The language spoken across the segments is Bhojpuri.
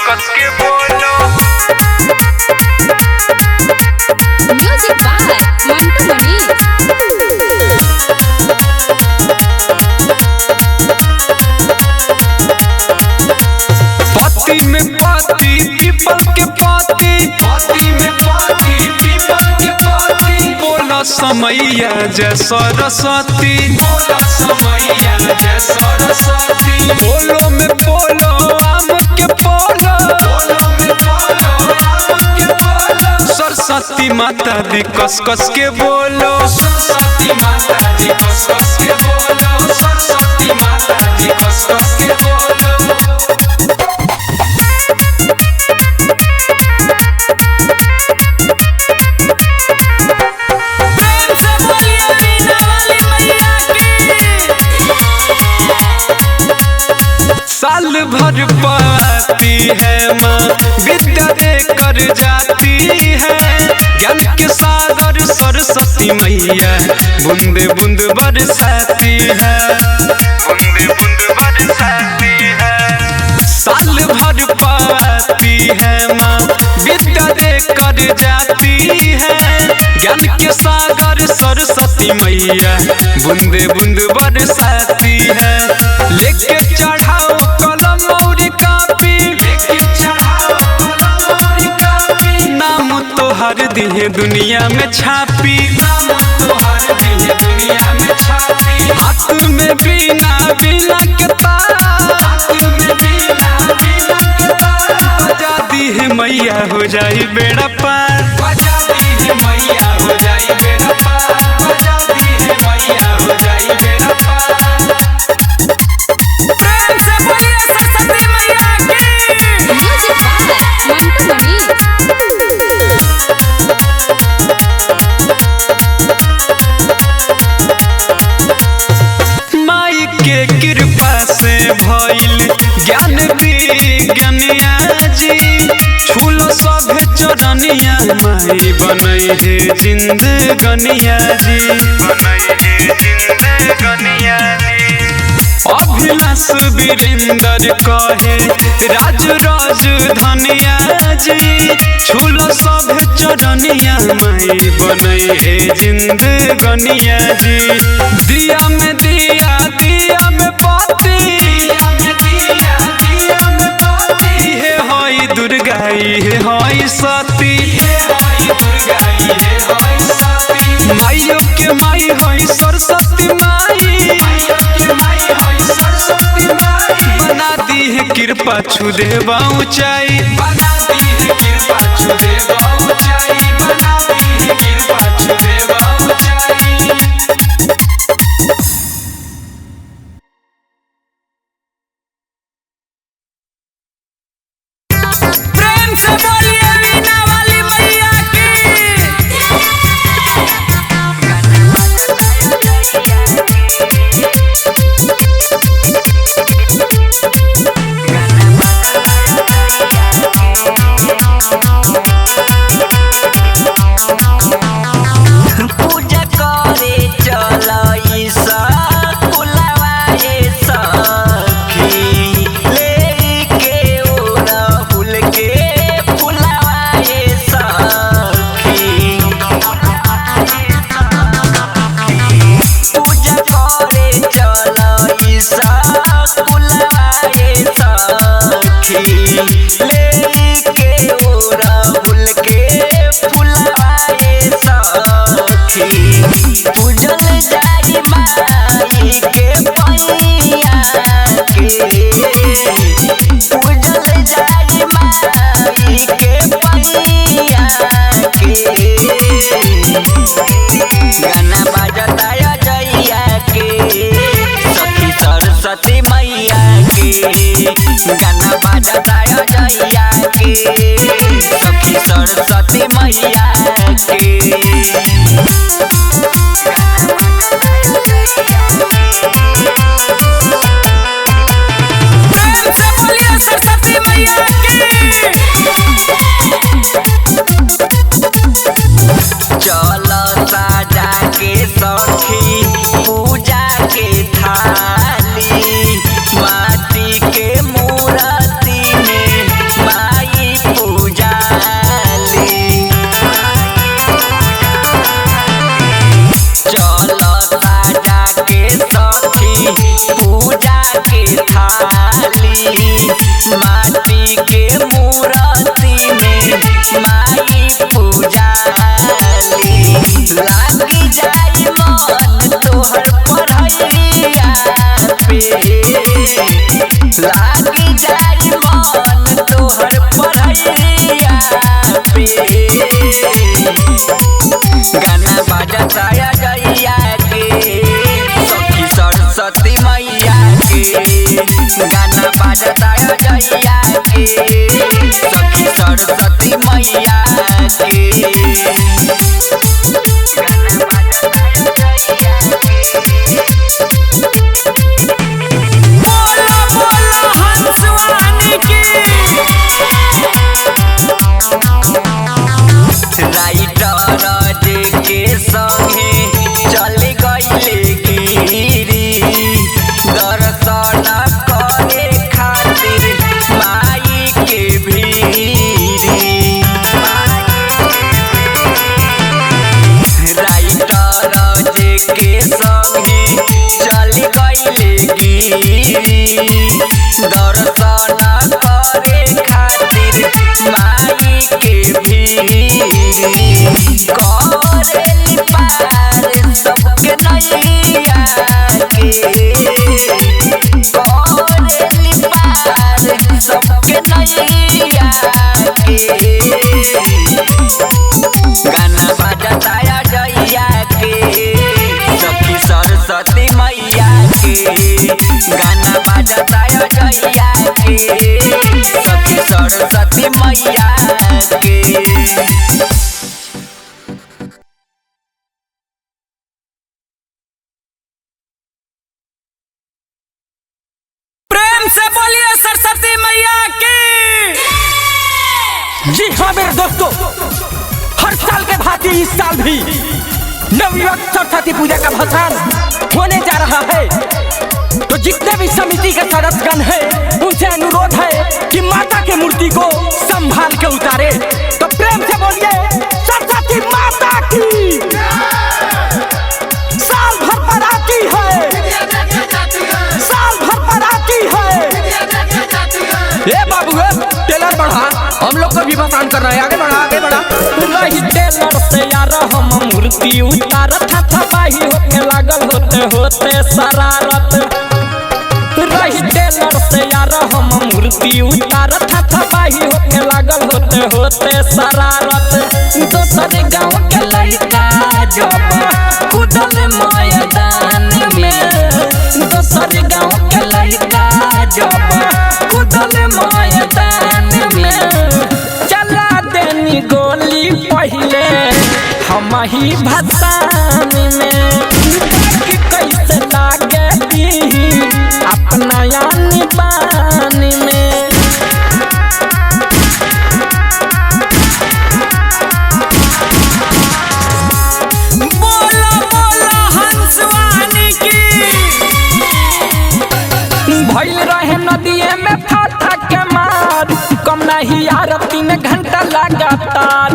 कस के बोलो। Music by Mantu Manish. पति में पति पीपल के पति, पति में पति पीपल के पति। बोला समैया जय सरस्वती, बोला समैया जय सरस्वती। बोलो में बोलो आम के बोलो, बोलो में बोलो आम के बोलो। सरस्वती माता दी कस कस के बोलो, सरस्वती माता दी कस कस के बोलो, सरस्वती माता दी कस कस के बोलो। साल भर पाती है माँ विद्या दे कर जाती है। ज्ञान के सागर सरस्वती मैया बूंदे बूंद बरसाती है, बूंदे बूंद बरसाती है। साल भर पाती है माँ विद्या दे कर जाती है। ज्ञान के सागर सरस्वती मैया बूंदे बूंद बरसाती है। लेके चढ़ाओ कलम और कापी, लेके चढ़ाओ कलम और कापी। नाम तो हर दिहे दुनिया में छापी, नाम तो हर दिहे दुनिया में छापी। हाथ में बीना बीना के तारा, हाथ में बीना बीना के तारा। बजा दी है मैया हो जाई बेड़ा पार, बजा दी है मैया हो जाई बेड़ा पार, बजा दी है मैया हो जाई बेड़ा पार। Music by Mantu Manish. माई के कृपा से भइल ज्ञान विज्ञानिया जी। छूलो सभे चरनिया माई बनई है जिंदगनिया जी, बनई है जिंदगनिया जी। अभिलाष वीरेंद्र कहे राज राजधानिया जी। छूलो सभे चरनिया माई बनई है जिंदगनिया जी। दिया में दिया दिया में बाती, दिया में दिया दिया में बाती। हे होई दुर्गा हे होई सती, हे होई दुर्गा हे होई सती। माइयो के माई होई सरस्वती माई, माइयो के माई होई सरस्वती माई। बना दी है कृपा छू देवा ऊंचाई, बना दी है कृपा छू देवा ऊंचाई, बना दी है कृपा छू देवा ऊंचाई। प्रेम से बोलिए वीणा वाली मैया की। पूजा करे चलई सा कुलवा ये सखी। लेके ओरा फूल के फुलवा ये सखी। पूजा करे चलई सा कुलवा ये सखी। लेके ओरा फूल के फुलवा ये सखी। पूजल जाई माई के पैया के, पूजल जाई माई के पैया के। गाना बजता जइया के सखी सरस्वती मैया के। गाना बजता जइया के सखी सरस्वती मैया के। सरस्वती मैया चल साजा के सखी पूजा के थाली। माटी के मूर्ति में गाना बजता अजैया के सखी सरस्वती मैया के गाना बजता अजैया के सखी सरस्वती मैया के गाना बजता अजैया के बोलो बोलो हंसवानी की राइटर के संगे चल गइले गिरी दर्शन करे खातिर माई के भीरी राइटर के संगे चल गइले गिरी दर्शन करे खातिर माई के भीरी करेली पार सबके नैया के करेली पार सबके नैया के गाना बजता अजैया के सखी सरस्वती मैया के गाना बजता अजैया के सखी सरस्वती मैया के से बोलिए सरस्वती मैया की। जी हाँ मेरे दोस्तों, हर साल के भांति इस साल भी नवयुवक सरस्वती पूजा का भसान होने जा रहा है। तो जितने भी समिति के सदस्यगण हैं उनसे अनुरोध है कि माता के मूर्ति को संभाल के उतारे। तो प्रेम से बोलिए सरस्वती माता की। साल भर पर आती है, साल भर पर आती है। ए बाबू टेलर बढ़ा, हम लोग को भी भसान कर रहे हैं। आगे बढ़ा, आगे बढ़ा। रही टेलर से यार हम मूर्ति उतारत था बाही होके लागल होते होते शरारत। रही टेलर से यार हम मूर्ति उतारत था बाही होके लागल होते होते शरारत। दोसर गाँव के लड़का जब कूदल मैदान में, दोसर गाँव के लड़का जब कूदल मैदान में, चला देनी गोली पहले हम ही भसान में। कि कैसे लागे अपना यानी पानी में। बोलो बोलो हंसवानी की। भइल रहे नदिए में फाथा के मार, कम नहीं यार 3 घंटा लगातार।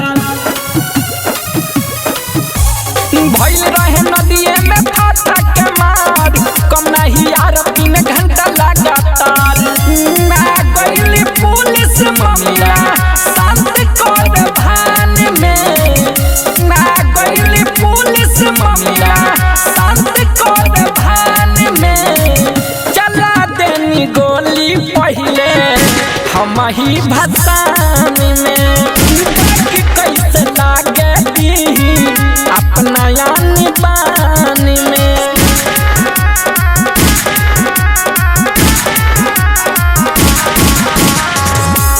भइल रहे नदिए में फाथा के मार, कम नहीं यार 3 घंटा लगातार। मैं गइली पुलिस मामला शांत कर भान में, मैं गइली पुलिस मामला शांत कर भान में। चला देनी गोली पहले हम ही भसान में। कि कैसे लागे अपना यानी पानी में।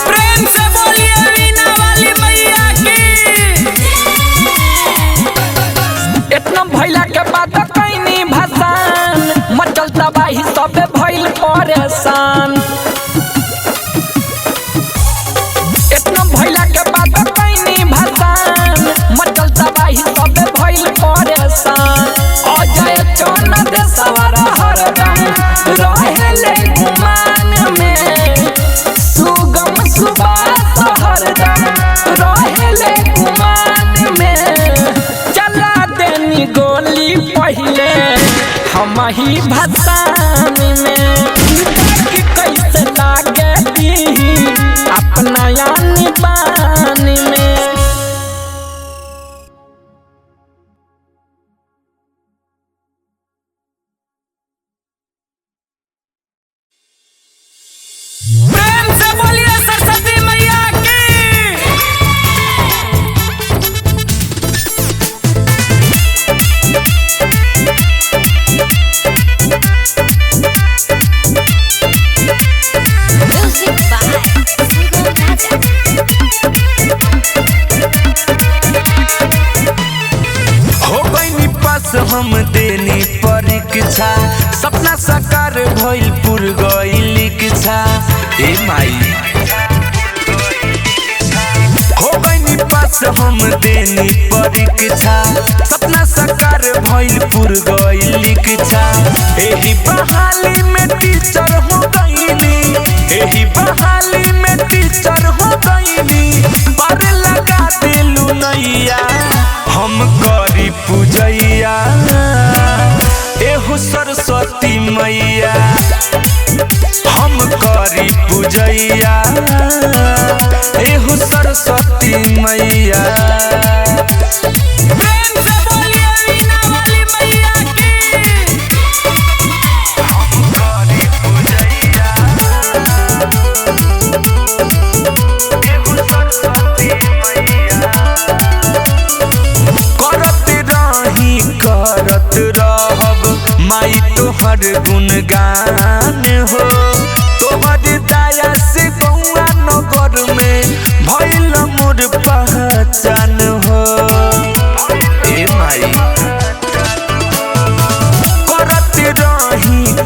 प्रेम से बोलिए वीणा वाली मैया की। इतना भैला के बाद कैनी भसान, मचल तबाही सब भइल परेशान। इतना भैला के बाद कैनी भसान, मचल तबाही सब भइल परेशान। अजय चौनद सवार हरदम रहेले गुमान में, सुगम सुबास हरदम रहेले गुमान में। चला देनी गोली पहले हम ही भसान में। कि कैसे लागे अपना यानी पानी में। प्रेम से बोलिए सरस्वती मैया की। इच्छा सपना साकार भइल पुर गइल इच्छा ए माई हो गइनी पास हम देनी परीक्षा सपना साकार भइल पुर गइल इच्छा एही बहाली में टीचर हो गइनी एही बहाली में टीचर हो गइनी पर लगा देलू नैया हम करी पूजैया एहु सरस्वती मैया हम करी पूजैया एहु सरस्वती मैया प्रेम से बोलिए वीणा वाली मैया की हम करी पूजैया एहु सरस्वती मैया करत रहब माई तोहर गुणगान हो तोहर दया से गौआ नगर में भइल मोर पहचान हो ए माई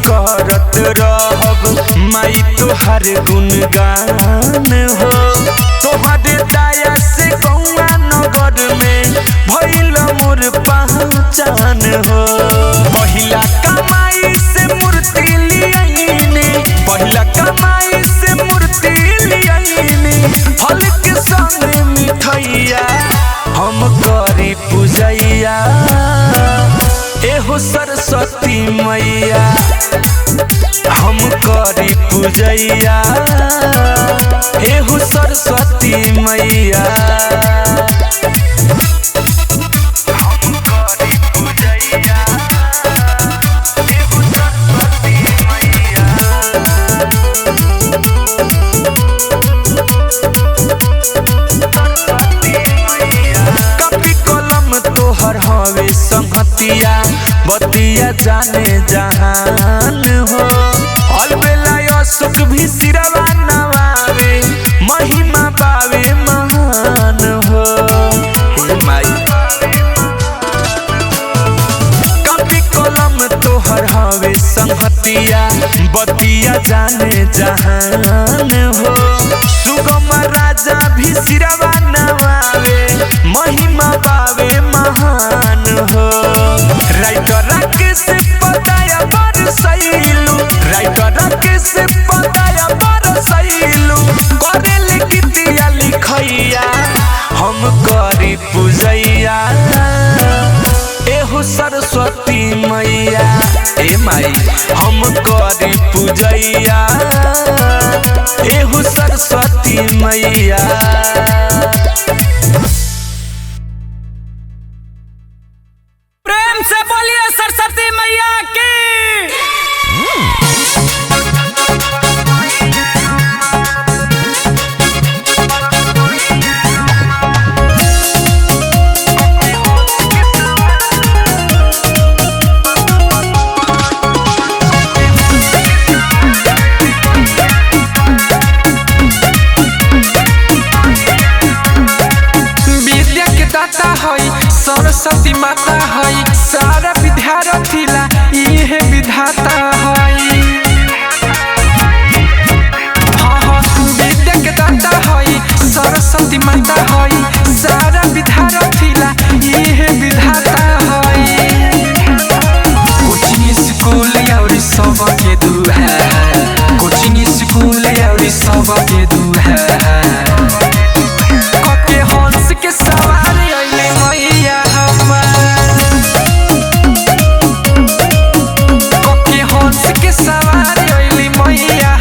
करत रहब माई तोहर गुणगान हो तोहर दया से गौआ नगर में भइल मोर पहचान हो पहिला कमाई से मूर्ति लियाइनी पहिला कमाई से मूर्ति लियाइनी फल के संग मिठैया हम करी पूजैया एहो सरस्वती मैया हम करी पूजैया एहो सरस्वती मैया संगतिया बतिया जाने जहान हो अलबेला सुख भी सिरवा नवावे महिमा पावे महान हो हे माई कपी कलम तोहर हवे संगतिया बतिया जाने जहान हो सुगम राजा भी सिरवा नवावे महिमा पावे महान हो राइटर के से पताया बरसैलू राइटर के से पताया बरसैलू करेले गीतिया लिखैया हम करी पूजैया एहो सरस्वती मैया ए माई हम करी पूजैया एहो सरस्वती मैया से बोलिए सरस्वती मैया की विद्या के दाता हई सरस्वती माता हई सारा विद्यार्थी ला इहे विधाता हई विद्या के दाता हई सरस्वती माता हई सारा विद्यार्थी ला इहे विधाता हई कोचिंग स्कूल और सब के दुआ कोचिंग स्कूल और सब के दुआ कके हंस के सवारी अइले मैया कके हंस के सवारी अइले मैया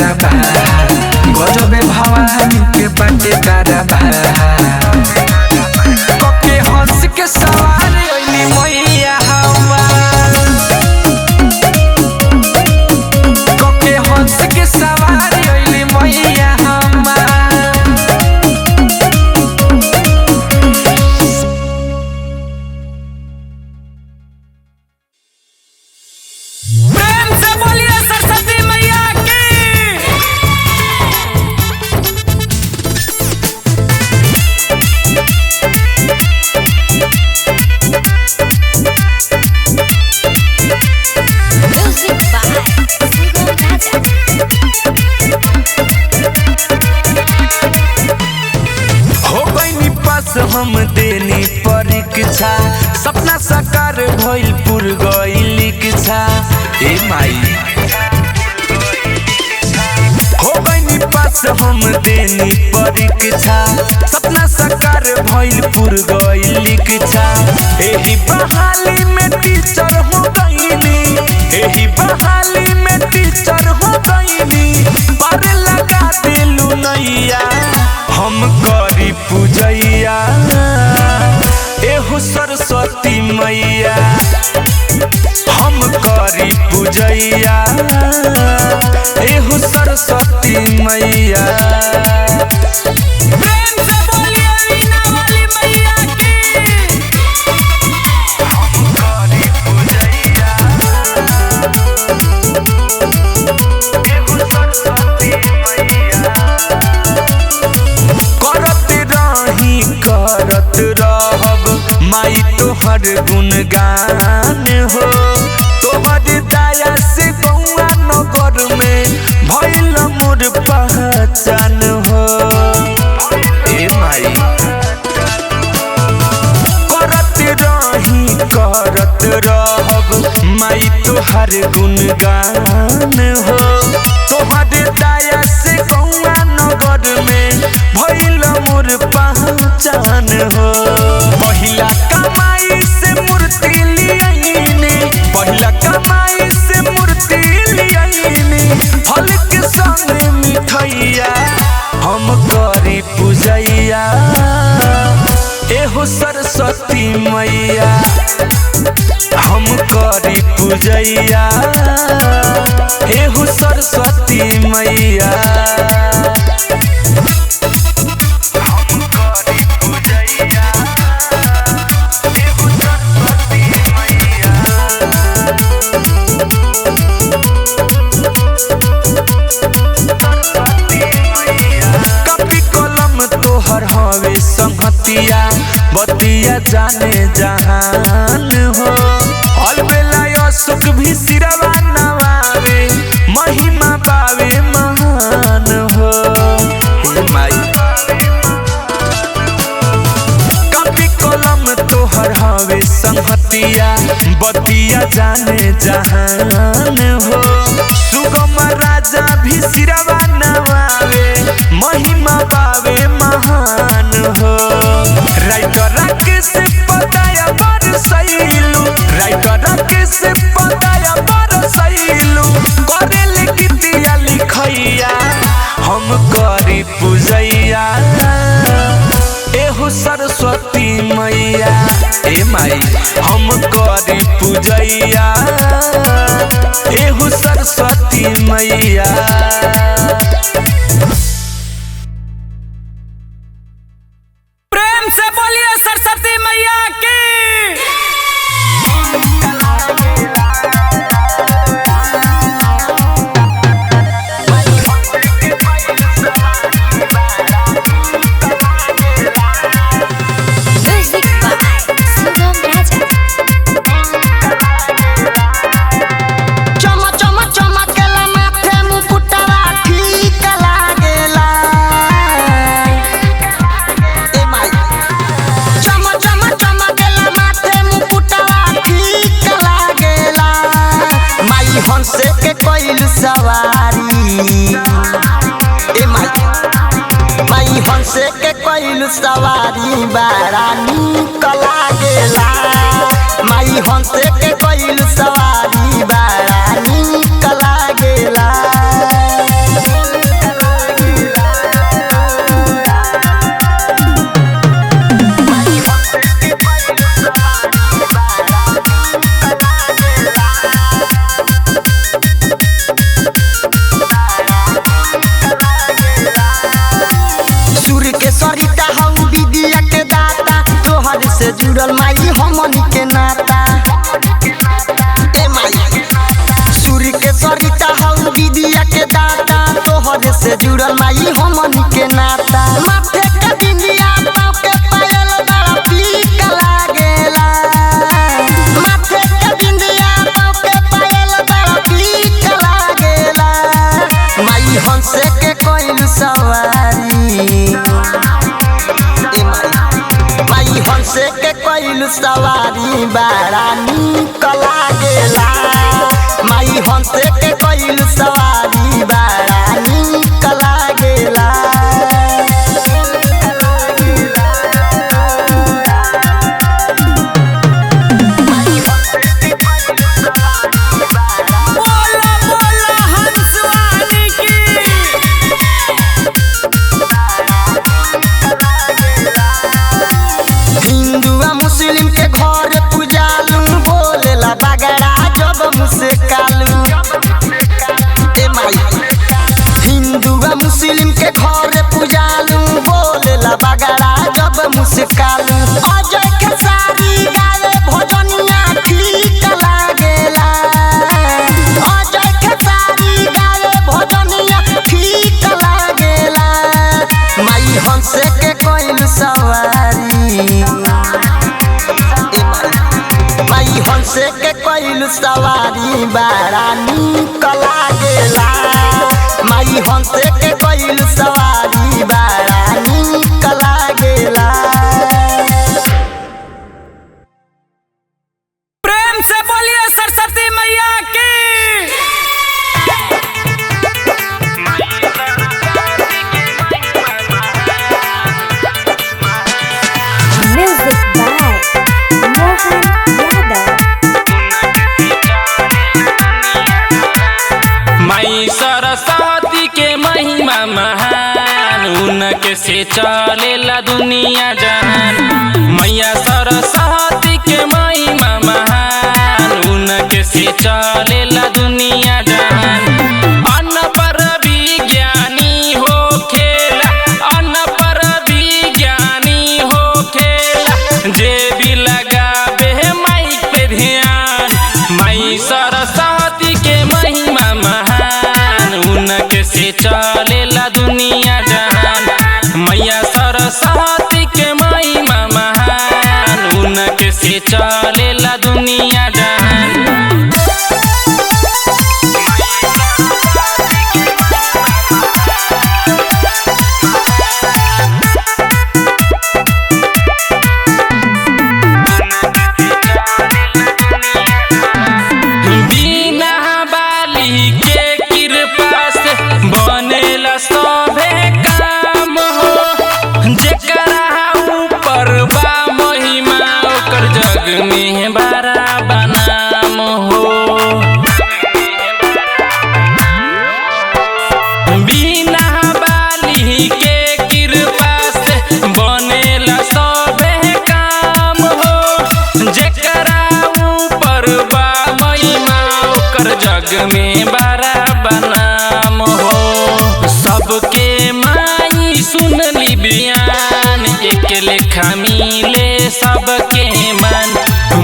दरबा गजबे भवानी के बाटे दरबा कके हंस के सवार ओइली मैया हमार कके हंस के सवार ओइली मैया हमार प्रेम से बोलिए सरस्वती मैया की। Music by Sugam Raja. हो गईनी पास हम देनी परीक्षा सपना साकार भइल पुर गइल इच्छा ए माई हो गईनी पास हम देनी परीक्षा सपना साकार भइल पुर गइल इच्छा एही बहाली में टीचर हो गईनी एही बहाली में टीचर हो गईनी पर लगा दिलू नैया हम करी पूजैया एहु सरस्वती मैया हम करी पूजैया एहु सरस्वती मैया प्रेम से बोलिए वीणा वाली मैया की। हम करी पूजैया एहु सरस्वती मैया करत रहब माई तोहर गुणगान हो तोहर दया से बउआ नगर में भइल मोर पहचान हो ए माई करत रहब माई तोहर गुणगान हो तोहर दया से बउआ नगर में भइल मोर पहचान हो पहिला कमाई से मूर्ति लियाइनी पहिला कमाई से मूर्ति लियाइनी फल के संग मिठैया हम करी पूजैया एहो सरस्वती मैया हम करी पूजैया एहो सरस्वती मैया हवे संगतिया बतिया जाने जहान हो अलबेला सुख भी सिरवा नवावे महिमा पावे महान हो माई कपी कलम तोहर हवे संगतिया बतिया जाने जहान हो सुगम राजा भी सिरवा नवावे महिमा पावे महान हो राइटर के से पताया बर सैलू राइटर के से पताया बर सैलू करेले गीतिया लिखैया हम करी पूजैया एहु सरस्वती मैया ए माई हम करी पूजैया एहु सरस्वती मैया प्रेम से बोलिए सरस्वती मैया की। Music by Sugam Raja. चम चम चमकेला माथे मुकुटवा ठीक लागेला ए माई चम चम चमकेला माथे मुकुटवा ठीक लागेला माई हंसे के कोइल सवारी ए माई हंसे के कोइल सवारी बड़ा नीक लागेला माई हंसे के कोइल सवारी बड़ा नीक लागेला। से जुड़ल माई हमनी के नाता। माथे के बिंदिया पाँव के पायल बड़ा पीक लागेला। माथे के बिंदिया पाँव के पायल बड़ा पीक लागेला। माई हंसे के कोइल सवारी माई हंसे के कोइल सवारी बड़ा नीक लागेला। माई हंसे के कोइल सवारी बड़ा नीक लागेला। बोला बोला हंसवानी की। हिंदू आ मुस्लिम के घर पूजालू बोलेला बगड़ा जब मुस्कालू। ए माई हिंदू आ मुस्लिम के घर पूजालू बोलेला बगड़ा जब मुस्कालू। अजय खेसारी गावे भजनिया ठीक लागेला। अजय खेसारी गावे भजनिया ठीक लागेला। माई हंसे के कोइल सवारी माई हंसे के कोइल सवारी बड़ा नीक लागेला। माई हंसे के कोइल सवारी बड़ा नीक लागेला। प्रेम से बोलिए सरस्वती मैया की। Music by Mohan Yadav. माई सरस्वती के महिमा महान, उनके से चलेला दुनिया जहान। मैया सरस्वती के महिमा महान, उनके से चलेला दुनिया जहान। अन्न पर विज्ञानी हो खेला, अन्न पर विज्ञानी हो खेला, जे भी लगावे माई पे ध्यान। माई सरस्वती के महिमा महान, उनके से चलेला दुनिया जहान। मैया सरस्वती के महिमा महान, उनके से चलेला दुनिया जहान। बिना बाली के कृपा से बनेला सभे काम हो। जेकरा ऊपर बा महिमा ओकर जग में बड़ा बनाम हो। बिना बाली के कृपा से बनेला सभे काम हो। जेकरा ऊपर बा महिमा ओकर जग में बड़ा बनाम हो। सबके माई सुनली बयान, एक लेखा मिले सबके मन।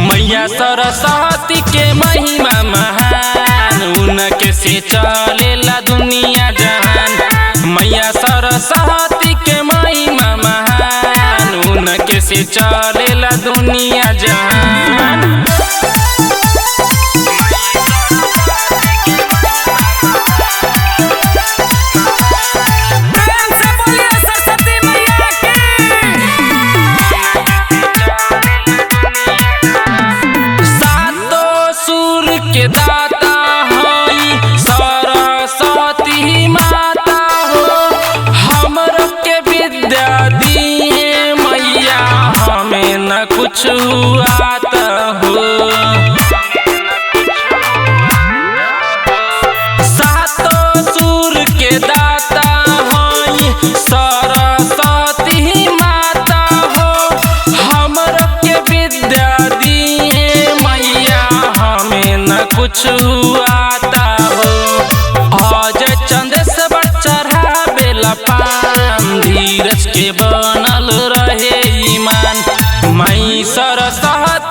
मैया सरस्वती के महिमा महान, उनके से चलेला दुनिया जहान। मैया सरस्वती के महिमा महान, उनके से चलेला दुनिया जहान। प्रेम से बोलिए सरस्वती मैया की। सातों सुर के दाता हई सरस्वती माता हो। हमर के विद्या दिए मैया, हमें न कुछ आता हो। सातों सुर के दाता हई सरस्वती माता हो। हमर के विद्या दिए मैया, हमें न कुछ आता हो। आज चंदेश्वर चढ़ावेला पान, धीरज के बनल रहे ईमान। माई सरस्वती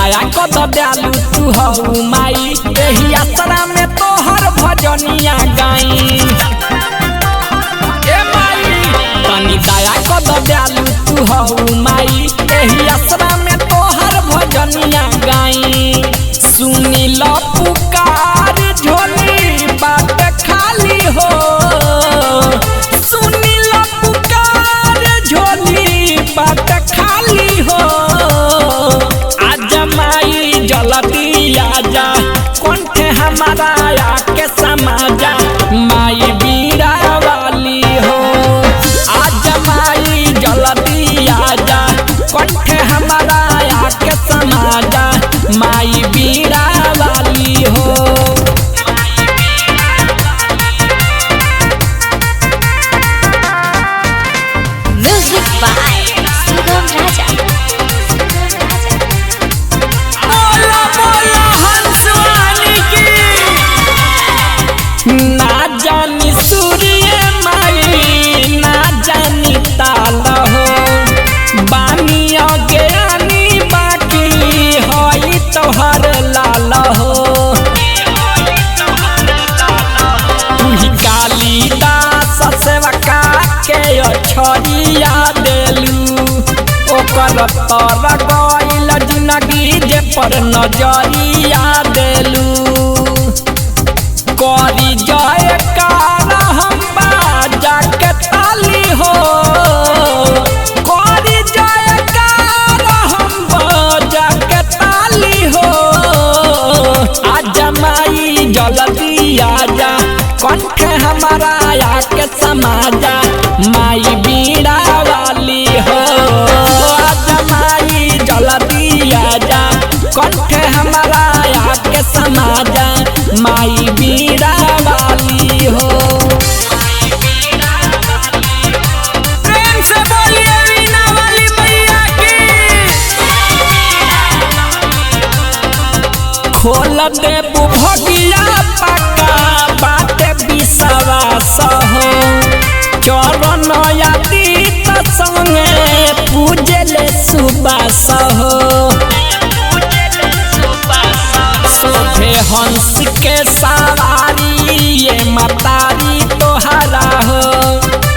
दया कद दयालु तू हऊ माई एही आसरा में तोहर भजनिया गाई ए माई तनी दया कद दयालु तू हऊ माई एही आसरा में तोहर भजनिया गाई सुनी लो पुकार झोली बाट खाली हो सुनी लो पुकार झोली बाट खाली हो आजा माई जल्दी आजा कंठे हमारा आके समाजा माई बीड़ा वाली हो आजा माई जल्दी आजा कंठे हमारा आके समाजा माई बीड़ा वाली हो Music by Sugam Raja. बोला बोला हंसवानी की ना जानी सूर्य माई ना जानी ताला हो बानी अज्ञानी बाकी होई तोहर लाला हो तू ही कालिदास सेवका के छोड़िया देलू ओकर तर गइल जिंदगी जे पर नजरिया देलू करी जाए कार हम बाजा के ताली हो करी जाए कार हम बाजा के ताली हो आजा माई जल्दी आजा कंठे हमारा आके समाजा माई बीड़ा वाली हो आजा माई जल्दी आजा कंठे हमारा आके समाजा माई बीड़ा वाली हो प्रेम से बोलिए वीणा वाली मैया की खोल देबू भगिया पक्का बाटे विश्वास हो चरण आदित संगे पूजले सुबास हो सोभे हंस के सवारी ये मतारी तोहरा हो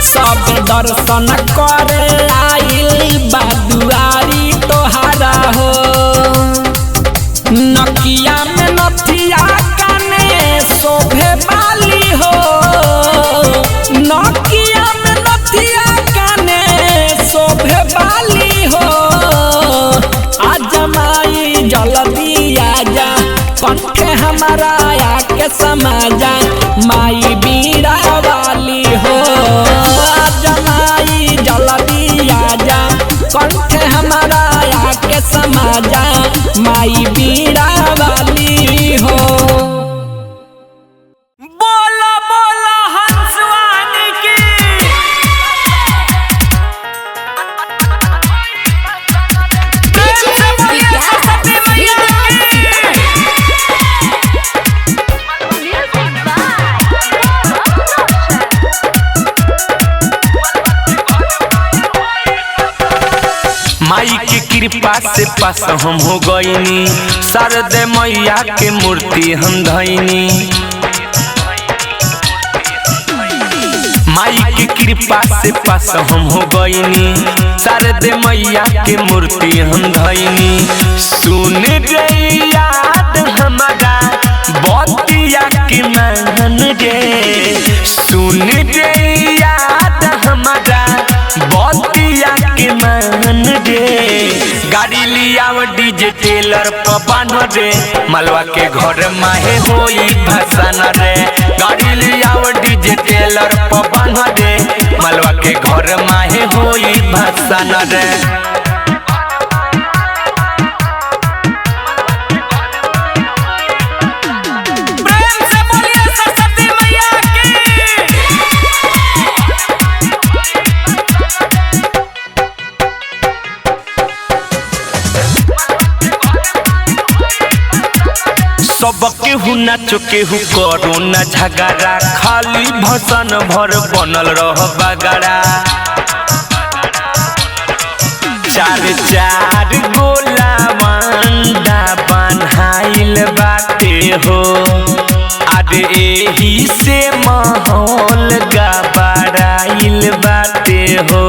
सब दर्शन करे आइल बादुआरी तोहरा हो नकिया में नथिया काने शोभे वाली हो नकिया में नथिया काने शोभे वाली हो आजा माई जल्दी आजा कंठे हमारा आके समाजा माई बीड़ा वाली हो आजा माई जल्दी आजा कंठे हमारा आके समाजा माई बीड़ा वाली हो बोला बोला हंसवानी की DJ Vikas, माई के कृपा से पास हम हो गईनी शारदे मैया के मूर्ति हम धैनी माई के कृपा से पास हम हो गईनी शारदे मैया के मूर्ति हम धैनी सुन रे याद हमारा बतिया के महन रे सुन रे याद हमारा बतिया के महन रे गाड़ी लिया डीजे टेलर पवन रे मलवा के घर माहे होई भसान रे गाड़ी लिया डीजे टेलर पवन रे मलवा के घर माहे होई भसान रे प्रेम से बोलिए सरस्वती मैया की सबके हु नाचो के हु करो न झगड़ा खाली भसन भर बनल रह बगड़ा चार चार गोला पांडा बनाइल बाटे हो अरे एही से माहौल गबड़ाइल बाटे हो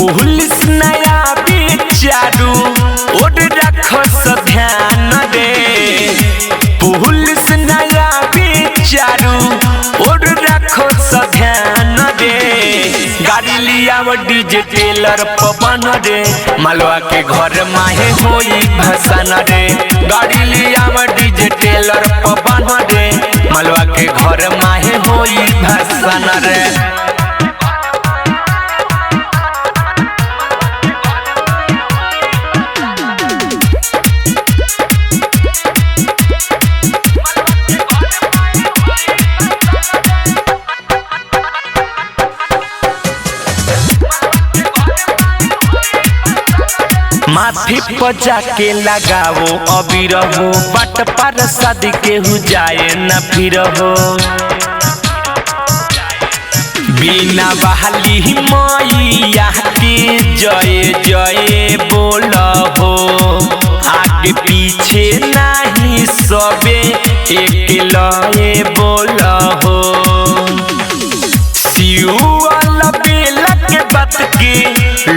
पुलिस नया बेचारू ओड रखस ध्यान रे पुलिस नया बेचारू ओड रखस ध्यान रे गाड़ी लिया डीजे टेलर पवन रे मालवा के घर माहे होई भसान रे गाड़ी लिया डीजे टेलर पवन रे मालवा के घर माहे होई भसान रे माथी पर जाके लगाओ अबीर हो बट पर सद के हु जाए न फिर हो बिना बहाली मैया के जय जय बोल हो आगे पीछे नहीं सबे एक लय बोल हो सियुआ बेला के बात के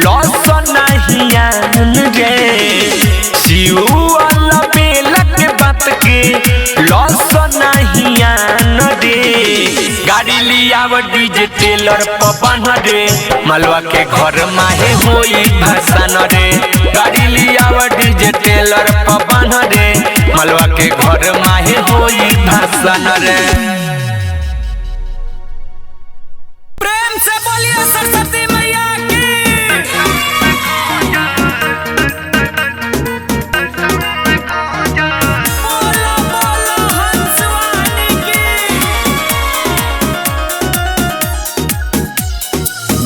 लॉस नहीं आन रे सियुआ बेला के बात के लॉस नहीं आन रे गाड़ी लिया डीजे टेलर पवन रे मालवा के घर माहे होई भसान रे गाड़ी लिया डीजे टेलर पवन रे मालवा के घर माहे होई भसान रे प्रेम से बोलिए सरस्वती मैया की बोलो बोलो हंसवानी की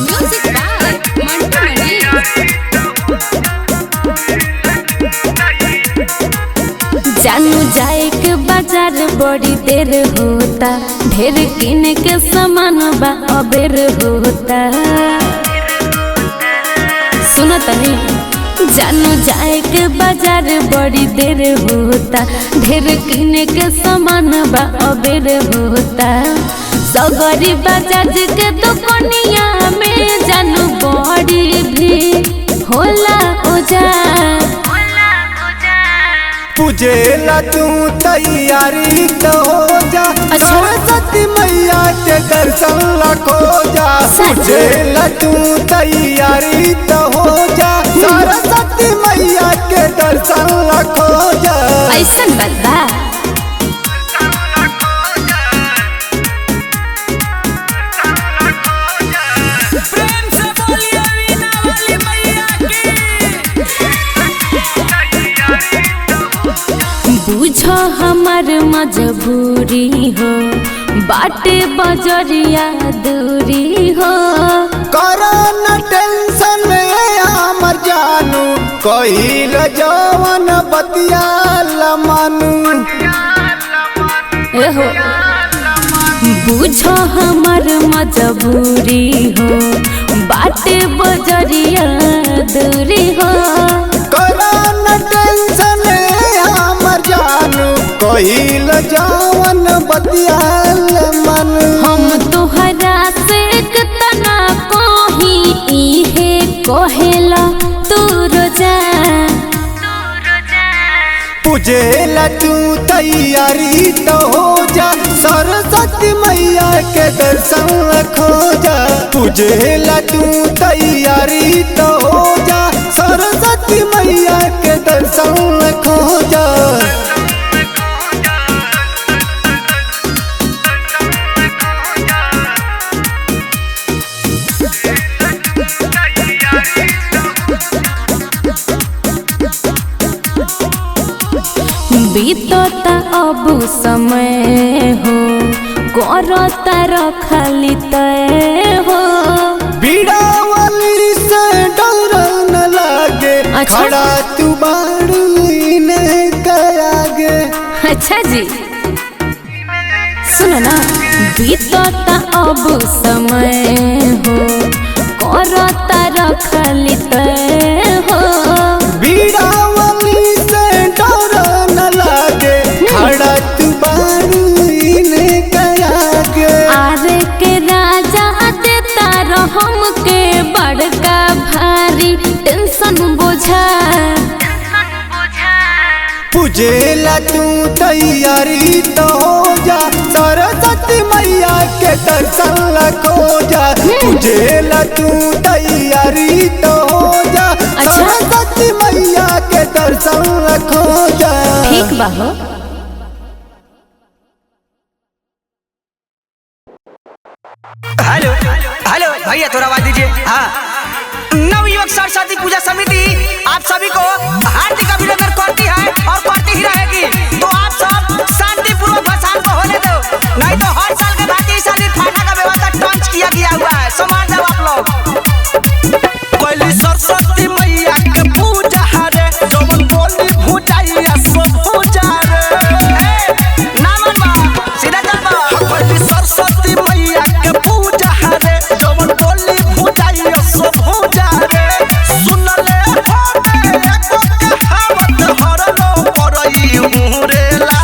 म्यूजिक बाय मंटू मणि जानू जाए के बाजार बड़ी देर होता ढेर किने के सामान बा अबेर होता सुनो तनी जानू जाए के बाजार बड़ी देर होता ढेर किने के सामान बा अबेर होता सगरी बाजार के दुकानिया में जानू बड़ी भी होला ओजा पूजेला तू तैयारी तो हो जा सरस्वती मैया के दर्शन लखो जा पूजेला तू तैयारी तो हो जा सरस्वती मैया के दर्शन लखो जा ऐसन बात बा प्रेम से बोलिए वीणा वाली मैया की बुझो हमर मजबूरी हो बाटे बजरिया दूरी हो करो न टेंशन हमर जानू कहिल जवन बतिया लमानू एहो बुझो हमर मजबूरी हो बाटे बजरिया दूरी हो करो न टेंशन हमर जानू कहिल जवन बतिया मन हम तोहरा से कितना कही इहे कहेला तू रोजा पूजेला तू तैयारी तो हो जा सरस्वती मैया के दर्शन खो जा पूजेला तू तैयारी तो हो जा सरस्वती मैया के दर्शन खो जा बीतता अब समय हो करता रखली तय हो बीड़ावली से डर न लागे अच्छा। खड़ा तू बाड़ी ने आगे अच्छा जी सुनो ना बीतता अब समय हो करता रखली तय हो बीड़ा तू तैयारी तो हो जा, सरस्वती मैया के दर्शन खो जा। पूजेला तू तैयारी तो हो जा, सरस्वती मैया के दर्शन खो जा। ठीक बा हो। हेलो हेलो भैया थोड़ा आवाज दीजिए। हाँ, नवयुवक सरस्वती पूजा समिति आप सभी को हार्दिक अभिनंदन करती है और करती ही रहेगी। तो आप सब शांतिपूर्वक भसान को होने दो, नहीं तो हर साल के भांति इस साल फाटा का व्यवस्था टंच किया गया हुआ है। समझ जाओ आप लोग। पहली सरस्वती मैया के पूजा रे, जवन बोली भूजाइया सब पूजा रे। नामन बा सीधा चल बा। पहली सरस्वती मैया के पूजा रे, जवन बोली भूजाइया सब पूजा रे। सुन ले होवे एको कहावत हरलो परई मुरेला।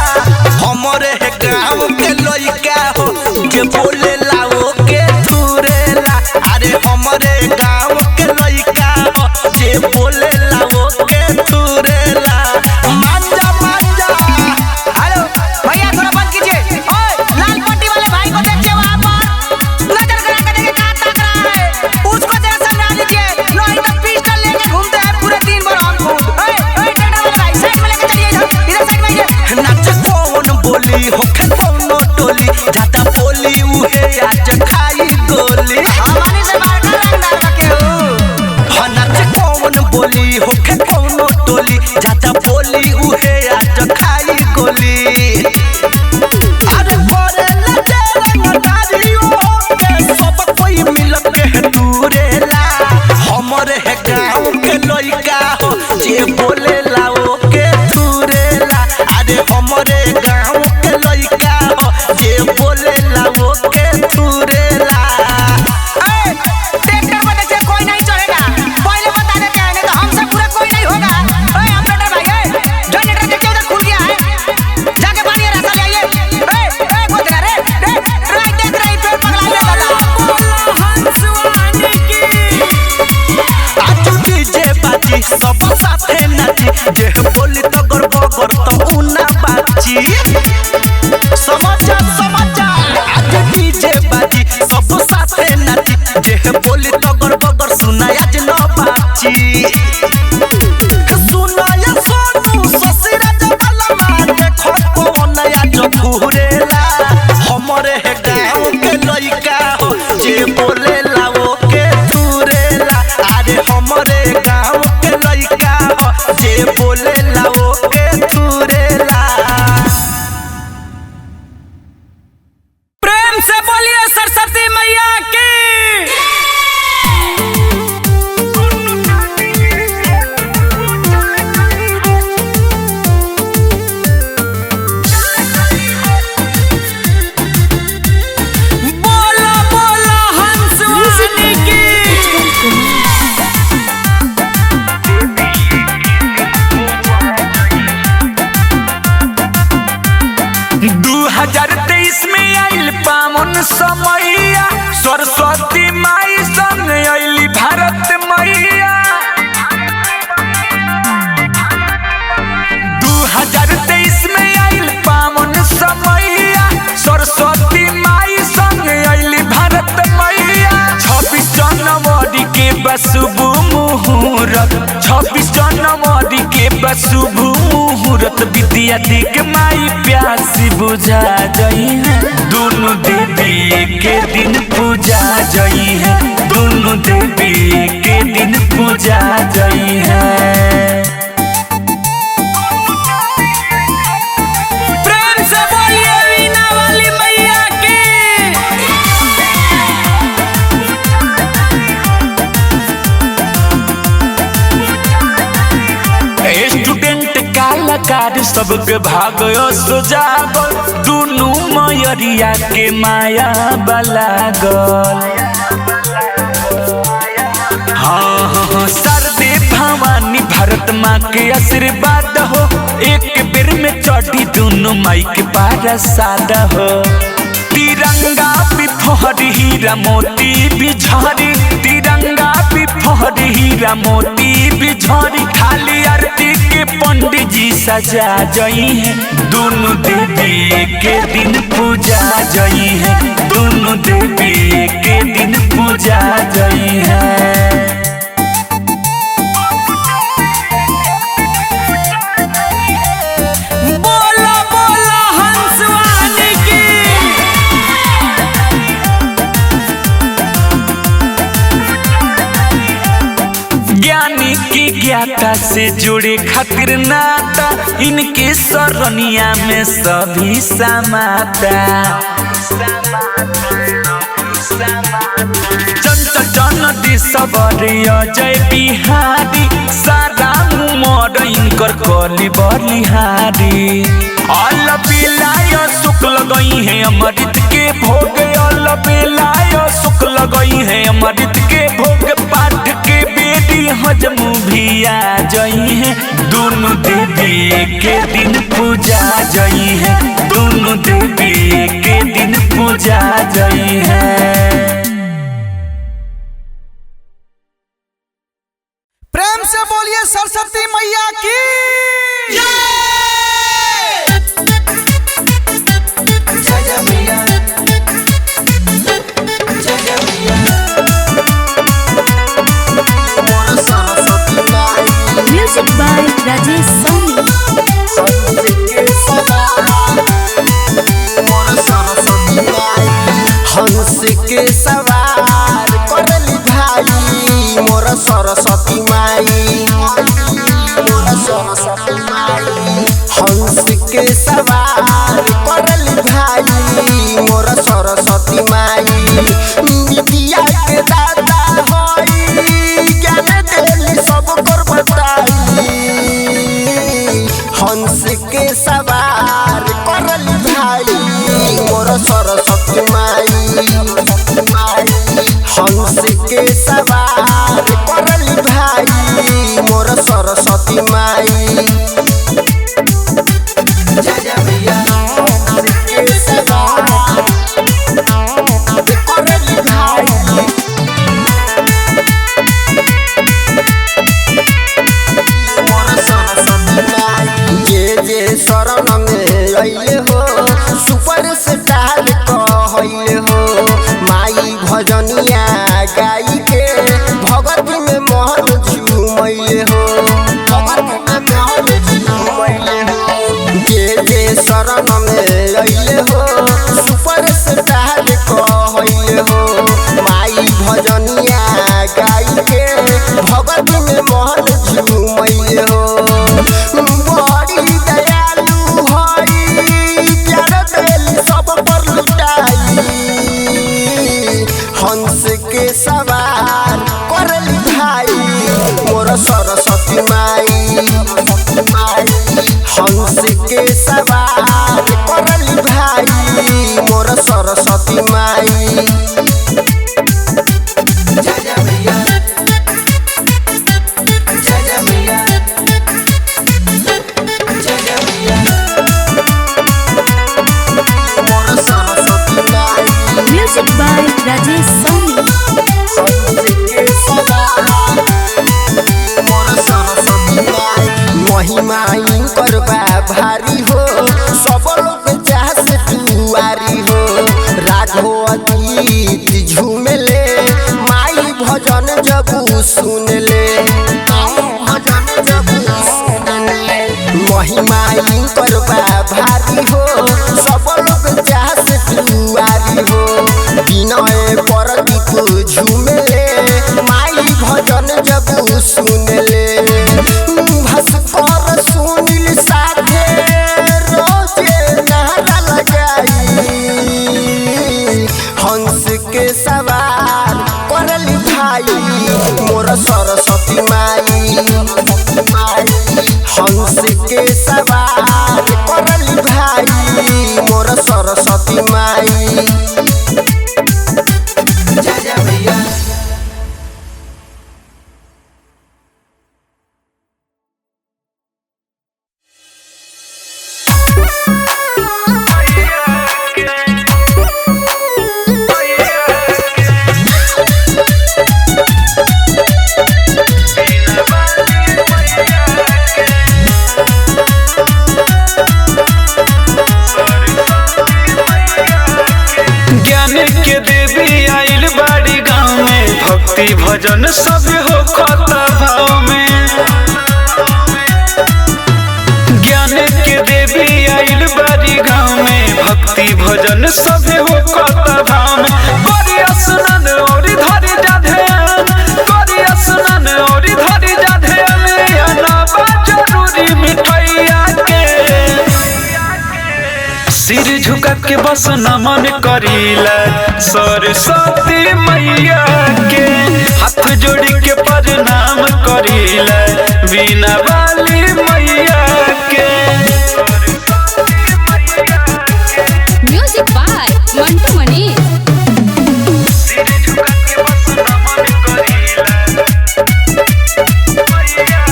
हमरे गांव के लइका हो जे बोलेला ओ के तुरेला। अरे हमरे गांव के लइका हो जे बोलेला ओ के तुरेला। मांजा मांजा। हेलो भैया थोड़ा बंद कीजिए। ओए लाल पट्टी वाले भाई को देखिए, वहां पर नजर करा के देखिए कहां ताक रहा है, उसको जरा समझा लीजिए। नहीं तो पिस्टल लेके घूमते हैं पूरे दिन भर हम खुद। ओए ओए टंडा वाले भाई साइड में लेके चलिए, इधर साइड में आइए। नाच कौन बोली होखे कौनो टोली, ज्यादा बोली उहे आज खाई गोली। हमारी से बाहर का रंगदार बके हो। नाच कौन बोली होखे कौनो टोली, ज्यादा बोली उहे आज खाई गोली। अरे बोरे लगे रंगदारियों के सब कोई मिल के दूरेला। हमरे गांव के लइका हो जे बोलेला ओ के दूरेला। अरे हमरे गांव के लइका हो जे बोलेला ओ के दूरेला। ए ट्रैक्टर पर देखिए कोई नहीं चढ़ेगा, पहले बता देते हैं, नहीं तो हमसे पूरा कोई नहीं होगा। ए ऑपरेटर भाई, ए जनरेटर देखिए उधर खुल गया है, जाके पानी रास्ता ले आइए। ए गोदरा रे राइट देख रही पेड़ पगला दादा। हंसवानी की आज डीजे बाजी सब साथे नाची, जे बोली तो गरबगर तो उना बाजी। समझा समझा। आज डीजे बाजी सब साथे नाची, जे बोली तो गरबगर सुना आज न बाजी। सुनाया सोनू ससुरा जबलमा देखो कौन आज घूरेला। हमरे गांव के लइका हो जे बोलेला ओ के दूरेला। अरे हमरे गांव के लइका हो जे बोलेला ओ के दूरेला। प्रेम से बोलिए सरस्वती मैया की। बोला बोला हंसवानी की। 2023 में आइल पावन समैया, सरस्वती माई संग आइली भारत मैया। 2023 में आइल पावन समैया, सरस्वती माई संग आइली भारत मैया। 26 जनवरी के शुभ मुहूर्त, 26 जनवरी के शुभ मुहूर्त। विद्या दिग माई प्यासी बुझा गई है, दोनों देवी के दिन पूजा गई है। दोनों देवी के दिन पूजा गई है। प्रेम से बोलिए वीणा वाली मैया की। स्टूडेंट कलाकार सबके भागयो सुजागल, दुनू मयरिया के माया बलागल। हाँ शारदे भवानी भारत माँ के आशीर्वाद हो, एक बेर में चढ़ी दोनों माई के पारसाद हो। तिरंगा भी फहरी हीरा मोती भी झरी, तिरंगा भी हरी हीरा मोती बिझरी खाली आरती के पंडित जी सजा जई है दोनों देवी के दिन पूजा जई है दोनों देवी के दिन पूजा जई है। ज्ञाता से जुड़े खातिर नाता इनके सरनिया में सभी समाता जन दिसवरिया जय बिहारी सारा उमर इनकर कली बलिहारी अल बिलाय शुक्ल गई है अमृत के भोग अल बिलाय शुक्ल गई है अमृत के भोग पाठ के बेटी हजम भी आ जई है दोनों देवी के दिन पूजा जई है दोनों देवी के दिन पूजा जई है। प्रेम से बोलिए सरस्वती मैया की जय जय मैया जय जय मैया म्यूजिक बाय राजेश सोनी। हंस के सवार करली भाई मोर सरस्वती माई मोर सरस्वती माई हंस के सवार करली भाई मोर सरस्वती माई विद्या के दाता होई ज्ञान देली सब कर बताई हंस के सवार करली भाई मोर सरस्वती माई हंस के सवार करली भाई मोर सरस्वती माई जय जय मैया हंस के सवार करली भाई मोर सरस्वती माई जे शरण में अइले हो सुपर स्टार कहले हो माई भजनिया गाई के भगत में मोहन झूमैले हो भगत में मोहन झूमैले हो जे शरण में अइले हो सुपर स्टार कहले हो माई भजनिया गाई के भगत में मोहन झूमैले हो बड़ी दयालु हई प्यार देली सब पर लुटाई हंस के सवार करली भाई मोर सरस्वती माई हंस के सवार करली भाई मोर सरस्वती माई जय जय मैया जय जय मैया जय जय मैया मोर सरस्वती माई म्यूजिक बाय राजेश सोनी। महिमा करबा भारी हो सब लोग चाहत दुआरी हो राघो अतीत झूमेले माई भजन जब सुनले भजन जब सुनले महिमा करबा भारी हो सब लोग चाहत दुआरी हो विनय परदीप झूमेले माई भजन जब सुनले भास्कर सुनील साथे रोजे नारा लगाई हंस के सवार करली भाई मोर सरस्वती माई हंस के सवार भजन सब हो खता भाव में। ज्ञान के देवी आइल बारी गाँव में, भक्ति भजन सब हो खता भाव में। करी स्नान और धरी जा ध्यान, करी स्नान और धरी जा ध्यान, अनाबा जरूरी मिठैया के। सिर झुका के बस नमन करीला सरस्वती मैया के, हाथ जोड़ी के प्रणाम करीला बीना वाली मैया के। म्यूजिक बाय मंटू मनी। सिर झुका के बस नमन करीला मैया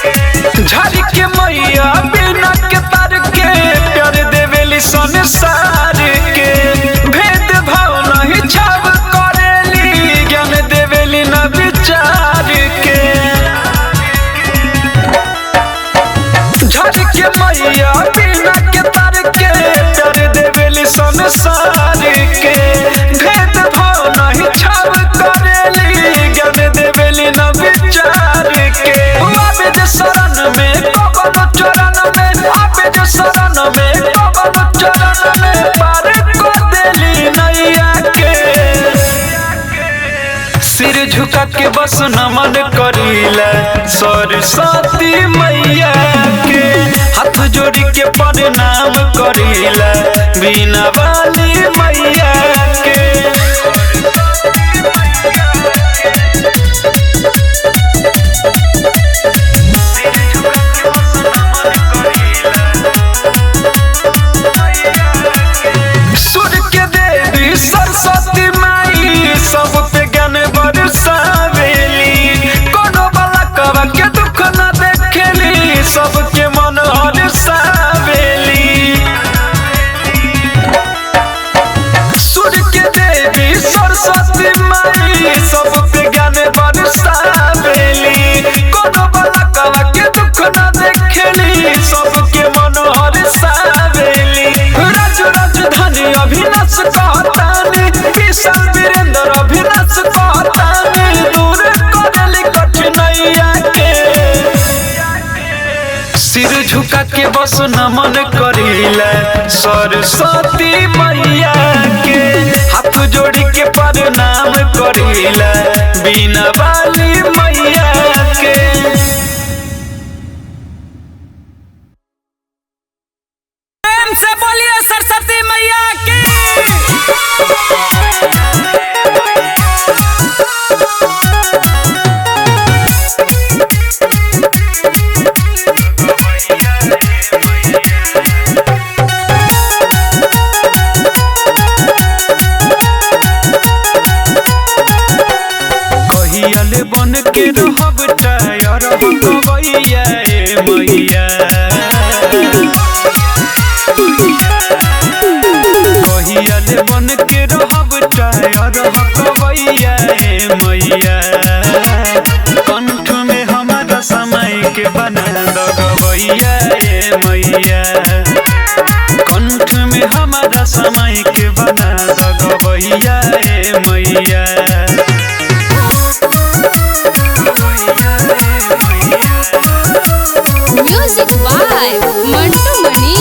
के। झाड़ी के मैया बिना के तार के, प्यार देवेली संसार के। भेद भाव नहीं छाव करेली, ज्ञान देवेली न विचार के। झाड़ी के मैया बिना के तार के, प्यार देवेली संसार के। भेद भाव नहीं छाव करेली, ज्ञान देवेली न विचार के। आबे जे शरण में कबन चरण में, आबे जे शरण में कबन चरण में, पार कर देली नैया के। सिर झुका के बस नमन करीला सरस्वती मैया के, हाथ जोड़ी के प्रणाम करीला बीना वाली मैया के। सूर्य के देवी सरस्वती माई, सब पे ज्ञान बरसावेली। कोनो बाला कवा के दुख न देखेली, सबके मन हरसावेली। सूर्य के देवी सरस्वती माई, सब पे ज्ञान बरसावेली। कोनो बाला कवा के दुख न देखेली, सबके मन हरसावेली। राजू राजधानी अभिनाश कहतानी, विशाल वीरेंद्र अभिनाश कहतानी, दूर करेली कठिनाइया के। सिर झुका के बस नमन करीला सरस्वती मैया के, हाथ जोड़ी के प्रणाम करीला बीना वाली मैया के। प्रेम से बोलिए सरस्वती मैया की। कहियाले बन के रहब टायर हकबैया ए मैया। कहियाले बन के रहब टायर हकबैया ए मैया। कंठ में हमारा समय के बना दगबैया ए मैया। कंठ में हमारा समय के बना दगबैया ए मैया। म्यूजिक बाय मंटू मनी।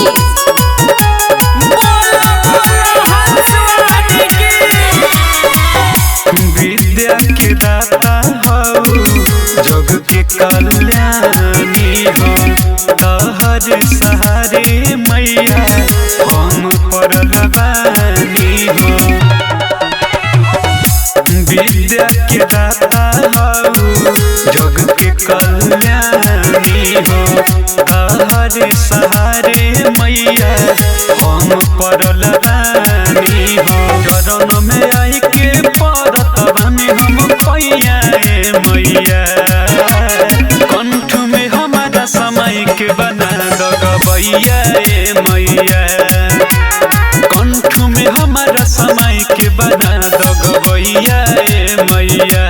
विद्या के दाता हो, जग के कल्याणी हो, तहर सहारे मैया हम पड़ल बानी हो। विद्या के दाता हो, जग के कल्याणी हो, तहर सहारे मैया हम पड़ल बानी हो। चरण में आई के परत बानी हम पैया ए मैया। कंठ में हमारा समय के बना दगबैया ए मैया। कंठ में हमारा समय के बना दगबैया ए मैया।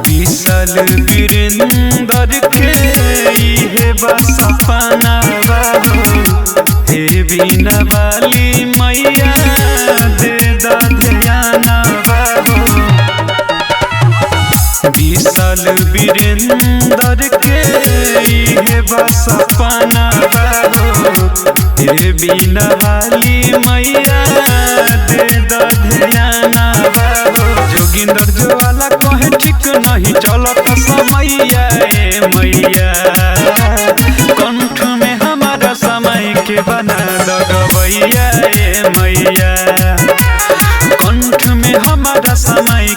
विशाल बीना वाली मैया दे द ध्यान बाबू विशाल वीरेंद्र के इहे बस सपना बाबू हे बीना वाली मैया दे द ध्यान बाबू जोगिंदर ज्वाला कहे ठीक नहीं चलत समैया ए मैया कंठ में हमारा समय के बना दो गवैया ए मैया कंठ में हमारा समय